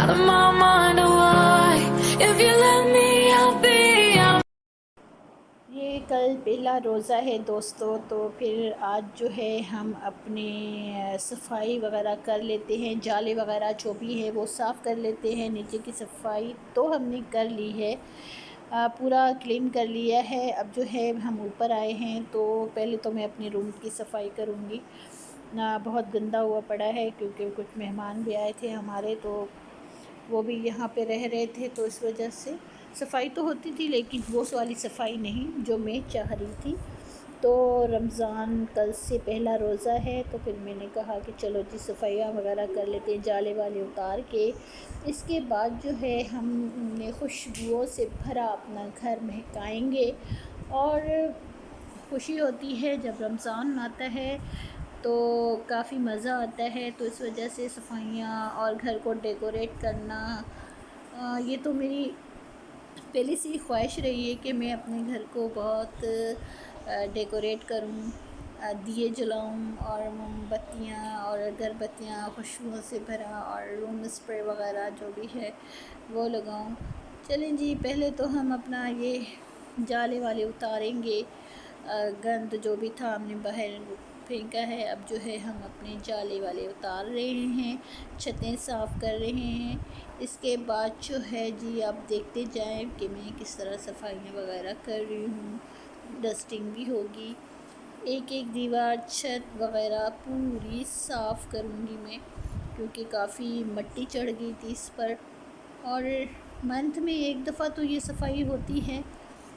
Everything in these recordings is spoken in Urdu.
out of my mind. Why? If you let me, I'll be. یہ کل پہلا روزہ ہے دوستو، تو پھر آج جو ہے ہم اپنے صفائی وغیرہ کر لیتے ہیں، جالے وغیرہ جو بھی ہے وہ صاف کر لیتے ہیں۔ نیچے کی صفائی تو ہم نے کر لی ہے، پورا کلین کر لیا ہے۔ اب جو ہے ہم اوپر آئے ہیں تو پہلے تو میں اپنے روم کی صفائی کروں گی۔ بہت گندا ہوا پڑا ہے کیونکہ کچھ مہمان بھی آئے تھے ہمارے، تو وہ بھی یہاں پہ رہ رہے تھے، تو اس وجہ سے صفائی تو ہوتی تھی لیکن وہ والی صفائی نہیں جو میں چاہ رہی تھی۔ تو رمضان کل سے پہلا روزہ ہے، تو پھر میں نے کہا کہ چلو جی صفائیاں وغیرہ کر لیتے ہیں، جالے والے اتار کے۔ اس کے بعد جو ہے ہم نے خوشبوؤں سے بھرا اپنا گھر مہکائیں گے، اور خوشی ہوتی ہے جب رمضان آتا ہے تو کافی مزہ آتا ہے، تو اس وجہ سے صفائیاں اور گھر کو ڈیکوریٹ کرنا، یہ تو میری پہلے سے ہی خواہش رہی ہے کہ میں اپنے گھر کو بہت ڈیکوریٹ کروں، دیے جلاؤں اور موم بتیاں اور اگربتیاں خوشبوؤں سے بھرا، اور روم اسپرے وغیرہ جو بھی ہے وہ لگاؤں۔ چلیں جی، پہلے تو ہم اپنا یہ جالے والے اتاریں گے، گند جو بھی تھا ہم نے باہر پھینکا ہے۔ اب جو ہے ہم اپنے جالے والے اتار رہے ہیں، چھتیں صاف کر رہے ہیں۔ اس کے بعد جو ہے جی آپ دیکھتے جائیں کہ میں کس طرح صفائیاں وغیرہ کر رہی ہوں، ڈسٹنگ بھی ہوگی، ایک ایک دیوار چھت وغیرہ پوری صاف کروں گی میں، کیونکہ کافی مٹی چڑھ گئی تھی اس پر۔ اور منتھ میں ایک دفعہ تو یہ صفائی ہوتی ہے،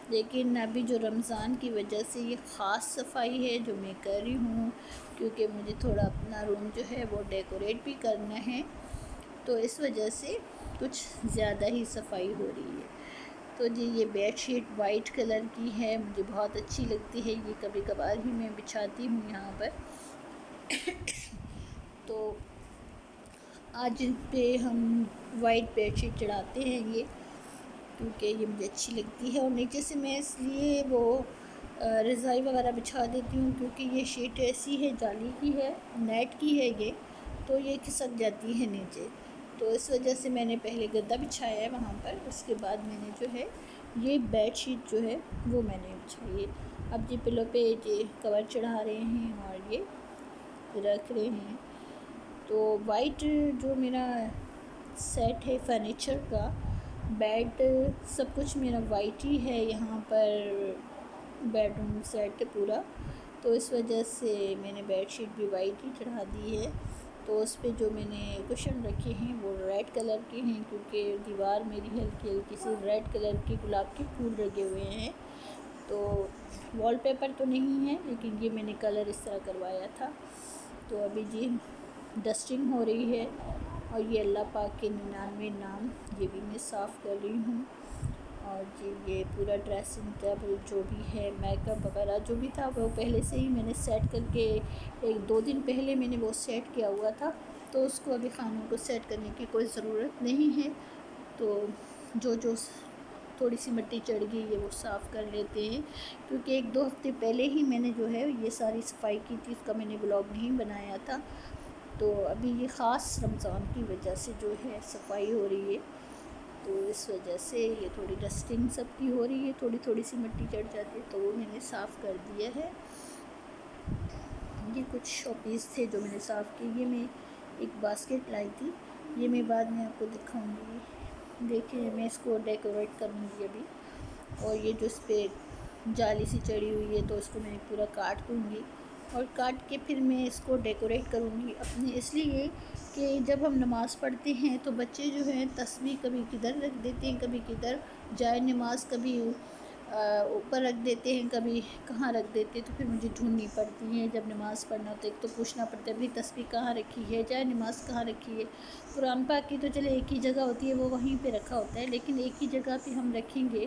لیکن ابھی جو رمضان کی وجہ سے یہ خاص صفائی ہے جو میں کر رہی ہوں، کیونکہ مجھے تھوڑا اپنا روم جو ہے وہ ڈیکوریٹ بھی کرنا ہے، تو اس وجہ سے کچھ زیادہ ہی صفائی ہو رہی ہے۔ تو جی یہ بیڈ شیٹ وائٹ کلر کی ہے، مجھے بہت اچھی لگتی ہے، یہ کبھی کبھار ہی میں بچھاتی ہوں یہاں پر۔ تو آج پہ ہم وائٹ بیڈ شیٹ چڑھاتے ہیں یہ، کیونکہ یہ مجھے اچھی لگتی ہے، اور نیچے سے میں اس لیے وہ رضائی وغیرہ بچھا دیتی ہوں کیونکہ یہ شیٹ ایسی ہے، جالی کی ہے، نیٹ کی ہے یہ، تو یہ کھسک جاتی ہے نیچے، تو اس وجہ سے میں نے پہلے گدا بچھایا ہے وہاں پر، اس کے بعد میں نے جو ہے یہ بیڈ شیٹ جو ہے وہ میں نے بچھائی ہے۔ اب جی پلو پہ یہ کور چڑھا رہے ہیں اور یہ رکھ رہے ہیں۔ تو وائٹ جو میرا سیٹ ہے فرنیچر کا، بیڈ سب کچھ میرا وائٹ ہی ہے یہاں پر، بیڈ روم سیٹ پورا، تو اس وجہ سے میں نے بیڈ شیٹ بھی وائٹ ہی چڑھا دی ہے۔ تو اس پہ جو میں نے کشن رکھے ہیں وہ ریڈ کلر کے ہیں، کیونکہ دیوار میری ہلکی ہلکی سی ریڈ کلر کے گلاب کے پھول لگے ہوئے ہیں، تو وال پیپر تو نہیں ہے لیکن یہ میں نے کلر اس طرح کروایا تھا۔ تو ابھی جی ڈسٹنگ ہو رہی ہے، اور یہ اللہ پاک کے 99 نام یہ بھی میں صاف کر رہی ہوں، اور جی یہ پورا ڈریسنگ ٹیبل جو بھی ہے، میک اپ وغیرہ جو بھی تھا وہ پہلے سے ہی میں نے سیٹ کر کے، ایک دو دن پہلے میں نے وہ سیٹ کیا ہوا تھا، تو اس کو ابھی خانوں کو سیٹ کرنے کی کوئی ضرورت نہیں ہے۔ تو جو تھوڑی سی مٹی چڑھ گئی ہے وہ صاف کر لیتے ہیں، کیونکہ ایک دو ہفتے پہلے ہی میں نے جو ہے یہ ساری صفائی کی تھی، اس کا میں نے بلاگ نہیں بنایا تھا، تو ابھی یہ خاص رمضان کی وجہ سے جو ہے صفائی ہو رہی ہے، تو اس وجہ سے یہ تھوڑی ڈسٹنگ سب کی ہو رہی ہے، تھوڑی تھوڑی سی مٹی چڑھ جاتی ہے تو وہ میں نے صاف کر دیا ہے۔ یہ کچھ شو پیس تھے جو میں نے صاف کی، یہ میں ایک باسکٹ لائی تھی، یہ میں بعد میں آپ کو دکھاؤں گی، دیکھیں میں اس کو ڈیکوریٹ کروں گی ابھی، اور یہ جو اس پہ جالی سی چڑھی ہوئی ہے تو اس کو میں پورا کاٹ دوں گی، اور کاٹ کے پھر میں اس کو ڈیکوریٹ کروں گی اپنے، اس لیے کہ جب ہم نماز پڑھتے ہیں تو بچے جو ہیں تسبیح کبھی کدھر رکھ دیتے ہیں، کبھی کدھر، جائے نماز کبھی اوپر رکھ دیتے ہیں، کبھی کہاں رکھ دیتے ہیں، تو پھر مجھے ڈھونڈنی پڑتی ہے جب نماز پڑھنا ہوتا ہے، ایک تو پوچھنا پڑتا ہے بھئی تسبیح کہاں رکھی ہے، جائے نماز کہاں رکھی ہے۔ قرآن پاک کی تو چلے ایک ہی جگہ ہوتی ہے، وہ وہیں پہ رکھا ہوتا ہے، لیکن ایک ہی جگہ پہ ہم رکھیں گے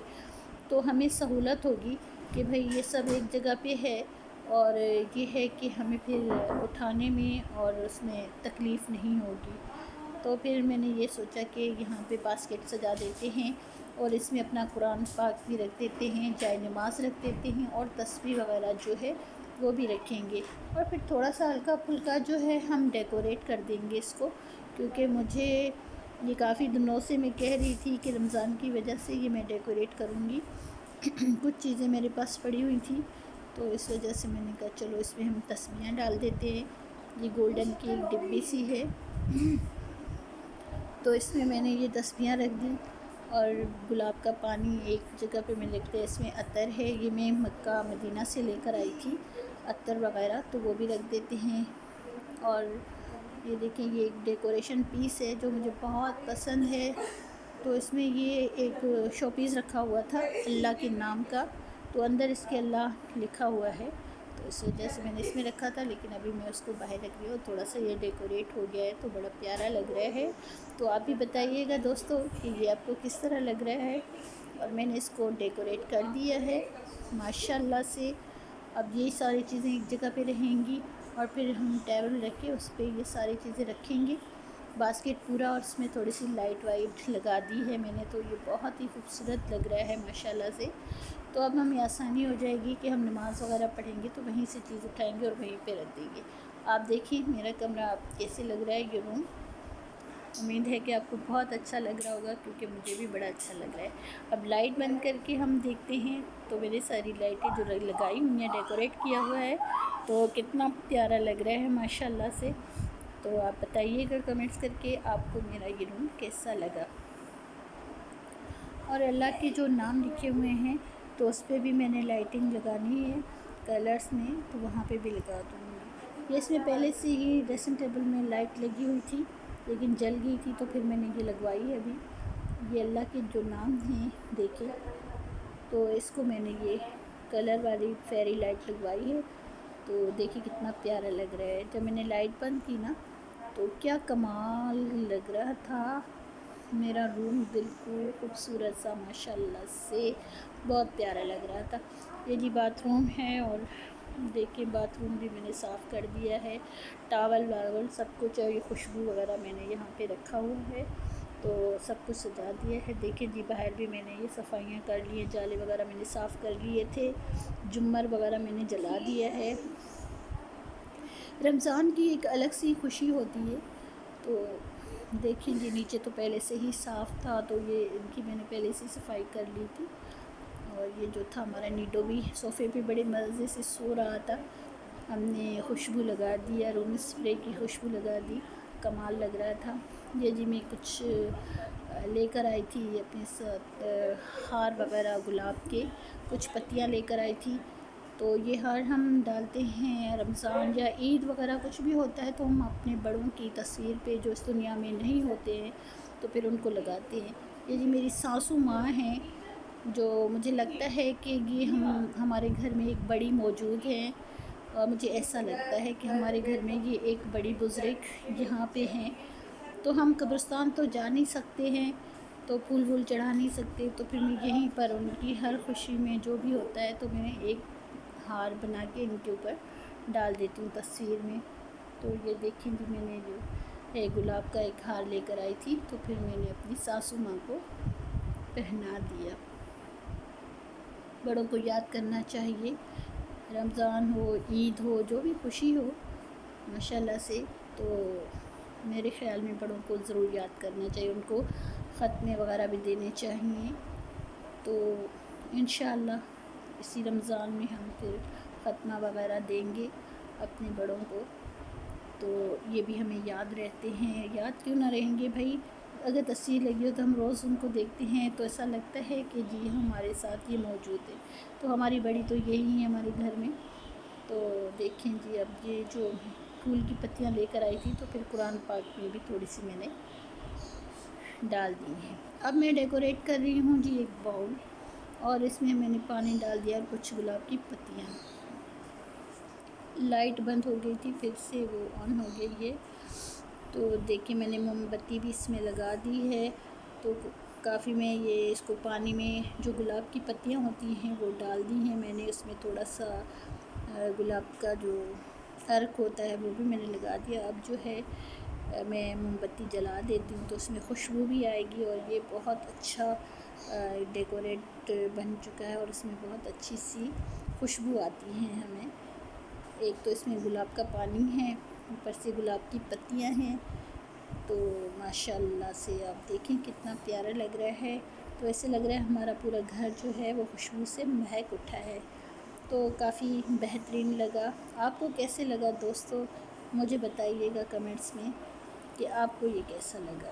تو ہمیں سہولت ہوگی کہ بھئی یہ سب ایک جگہ پہ ہے، اور یہ ہے کہ ہمیں پھر اٹھانے میں اور اس میں تکلیف نہیں ہوگی۔ تو پھر میں نے یہ سوچا کہ یہاں پہ باسکٹ سجا دیتے ہیں، اور اس میں اپنا قرآن پاک بھی رکھ دیتے ہیں، جائے نماز رکھ دیتے ہیں، اور تسبیح وغیرہ جو ہے وہ بھی رکھیں گے، اور پھر تھوڑا سا ہلکا پھلکا جو ہے ہم ڈیکوریٹ کر دیں گے اس کو، کیونکہ مجھے یہ کافی دنوں سے میں کہہ رہی تھی کہ رمضان کی وجہ سے یہ میں ڈیکوریٹ کروں گی کچھ چیزیں میرے پاس پڑی ہوئی تھیں تو اس وجہ سے میں نے کہا چلو اس میں ہم تسبیحاں ڈال دیتے ہیں۔ یہ گولڈن کی ایک ڈبی سی ہے تو اس میں نے یہ تسبیحاں رکھ دی، اور گلاب کا پانی ایک جگہ پہ میں رکھتے ہیں۔ اس میں عطر ہے، یہ میں مکہ مدینہ سے لے کر آئی تھی عطر وغیرہ، تو وہ بھی رکھ دیتے ہیں۔ اور یہ دیکھیں یہ ایک ڈیکوریشن پیس ہے جو مجھے بہت پسند ہے، تو اس میں یہ ایک شو پیس رکھا ہوا تھا اللہ کے نام کا، تو اندر اس کے اللہ لکھا ہوا ہے، تو اس وجہ سے میں نے اس میں رکھا تھا، لیکن ابھی میں اس کو باہر رکھ رہی ہوں۔ تھوڑا سا یہ ڈیکوریٹ ہو گیا ہے تو بڑا پیارا لگ رہا ہے، تو آپ بھی بتائیے گا دوستو کہ یہ آپ کو کس طرح لگ رہا ہے۔ اور میں نے اس کو ڈیکوریٹ کر دیا ہے ماشاءاللہ سے۔ اب یہ ساری چیزیں ایک جگہ پہ رہیں گی، اور پھر ہم ٹیبل رکھ کے اس پہ یہ ساری چیزیں رکھیں گے، باسکٹ پورا، اور اس میں تھوڑی سی لائٹ وائٹ لگا دی ہے میں نے، تو یہ بہت ہی خوبصورت لگ رہا ہے ماشاءاللہ سے۔ تو اب ہمیں آسانی ہو جائے گی کہ ہم نماز وغیرہ پڑھیں گے تو وہیں سے چیز اٹھائیں گے اور وہیں پہ رکھ دیں گے۔ آپ دیکھیں میرا کمرہ آپ کیسے لگ رہا ہے یہ روم، امید ہے کہ آپ کو بہت اچھا لگ رہا ہوگا کیونکہ مجھے بھی بڑا اچھا لگ رہا ہے۔ اب لائٹ بند کر کے ہم دیکھتے ہیں، تو میرے ساری لائٹیں جو لگائی ہوئی ہیں ڈیکوریٹ کیا ہوا ہے تو کتنا پیارا لگ رہا ہے ماشاءاللہ سے۔ تو آپ بتائیے گا کمنٹس کر کے آپ کو میرا یہ روم کیسا لگا۔ اور اللہ کے جو نام لکھے ہوئے ہیں تو اس پہ بھی میں نے لائٹنگ لگانی ہے کلرز میں، تو وہاں پہ بھی لگا دوں گی۔ یہ اس میں پہلے سے ہی ڈریسنگ ٹیبل میں لائٹ لگی ہوئی تھی لیکن جل گئی تھی، تو پھر میں نے یہ لگوائی ہے ابھی۔ یہ اللہ کے جو نام ہیں دیکھیں، تو اس کو میں نے یہ کلر والی فیری لائٹ لگوائی ہے، تو دیکھیں کتنا پیارا لگ رہا ہے۔ جب میں نے لائٹ بند کی نا تو کیا کمال لگ رہا تھا میرا روم، بالکل خوبصورت سا ماشاءاللہ سے، بہت پیارا لگ رہا تھا۔ یہ جی باتھ روم ہے، اور دیکھیں باتھ روم بھی میں نے صاف کر دیا ہے، ٹاول واول سب کچھ، اور یہ خوشبو وغیرہ میں نے یہاں پہ رکھا ہوا ہے، تو سب کچھ سجا دیا ہے۔ دیکھیں جی باہر بھی میں نے یہ صفائیاں کر لی ہیں، جالے وغیرہ میں نے صاف کر لیے تھے، جمر وغیرہ میں نے جلا دیا ہے۔ رمضان کی ایک الگ سی خوشی ہوتی ہے، تو دیکھیں جی نیچے تو پہلے سے ہی صاف تھا، تو یہ ان کی میں نے پہلے سے صفائی کر لی تھی، اور یہ جو تھا ہمارا نیڈو بھی صوفے پہ بڑے مزے سے سو رہا تھا۔ ہم نے خوشبو لگا دیا، روم اسپرے کی خوشبو لگا دی، کمال لگ رہا تھا۔ یہ جی میں کچھ لے کر آئی تھی اپنے ساتھ، ہار وغیرہ گلاب کے کچھ پتیاں لے کر آئی تھی، تو یہ ہار ہم ڈالتے ہیں رمضان یا عید وغیرہ کچھ بھی ہوتا ہے تو ہم اپنے بڑوں کی تصویر پہ جو اس دنیا میں نہیں ہوتے ہیں تو پھر ان کو لگاتے ہیں۔ یہ جی میری ساسو ماں ہیں، جو مجھے لگتا ہے کہ یہ ہمارے گھر میں ایک بڑی موجود ہیں، اور مجھے ایسا لگتا ہے کہ ہمارے گھر میں یہ ایک بڑی بزرگ یہاں پہ ہیں، تو ہم قبرستان تو جا نہیں سکتے ہیں، تو پھول وول چڑھا نہیں سکتے، تو پھر میں یہیں پر ان کی ہر خوشی میں جو بھی ہوتا ہے تو میں ایک ہار بنا کے ان کے اوپر ڈال دیتی ہوں تصویر میں۔ تو یہ دیکھیں جی میں نے جو ہے گلاب کا ایک ہار لے کر آئی تھی، تو پھر میں نے اپنی ساسو ماں کو پہنا دیا۔ بڑوں کو یاد کرنا چاہیے، رمضان ہو عید ہو جو بھی خوشی ہو ماشاءاللہ سے، تو میرے خیال میں بڑوں کو ضرور یاد کرنا چاہیے، ان کو ختنے وغیرہ بھی دینے چاہیے۔ تو انشاءاللہ اسی رمضان میں ہم پھر ختمہ وغیرہ دیں گے اپنے بڑوں کو، تو یہ بھی ہمیں یاد رہتے ہیں، یاد کیوں نہ رہیں گے بھائی، اگر تصویر لگی ہو تو ہم روز ان کو دیکھتے ہیں تو ایسا لگتا ہے کہ جی ہمارے ساتھ یہ موجود ہے، تو ہماری بڑی تو یہی ہے ہمارے گھر میں۔ تو دیکھیں جی اب یہ جو پھول کی پتیاں لے کر آئی تھی تو پھر قرآن پاک میں بھی تھوڑی سی میں نے ڈال دی ہیں۔ اب میں ڈیکوریٹ کر رہی ہوں جی ایک باؤل، اور اس میں نے پانی ڈال دیا اور کچھ گلاب کی پتیاں۔ لائٹ بند ہو گئی تھی، پھر سے وہ آن ہو گئی ہے، تو دیکھیں میں نے موم بتی بھی اس میں لگا دی ہے، تو کافی میں یہ اس کو پانی میں جو گلاب کی پتیاں ہوتی ہیں وہ ڈال دی ہیں میں نے، اس میں تھوڑا سا گلاب کا جو عرق ہوتا ہے وہ بھی میں نے لگا دیا۔ اب جو ہے میں موم بتی جلا دیتی ہوں تو اس میں خوشبو بھی آئے گی، اور یہ بہت اچھا ڈیکوریٹ بن چکا ہے، اور اس میں بہت اچھی سی خوشبو آتی ہیں ہمیں۔ ایک تو اس میں گلاب کا پانی ہے، اوپر سے گلاب کی پتیاں ہیں، تو ماشاءاللہ سے آپ دیکھیں کتنا پیارا لگ رہا ہے. تو ایسے لگ رہا ہے ہمارا پورا گھر جو ہے وہ خوشبو سے مہک اٹھا ہے. تو کافی بہترین لگا. آپ کو کیسے لگا دوستو؟ مجھے بتائیے گا کمنٹس میں کہ آپ کو یہ کیسا لگا.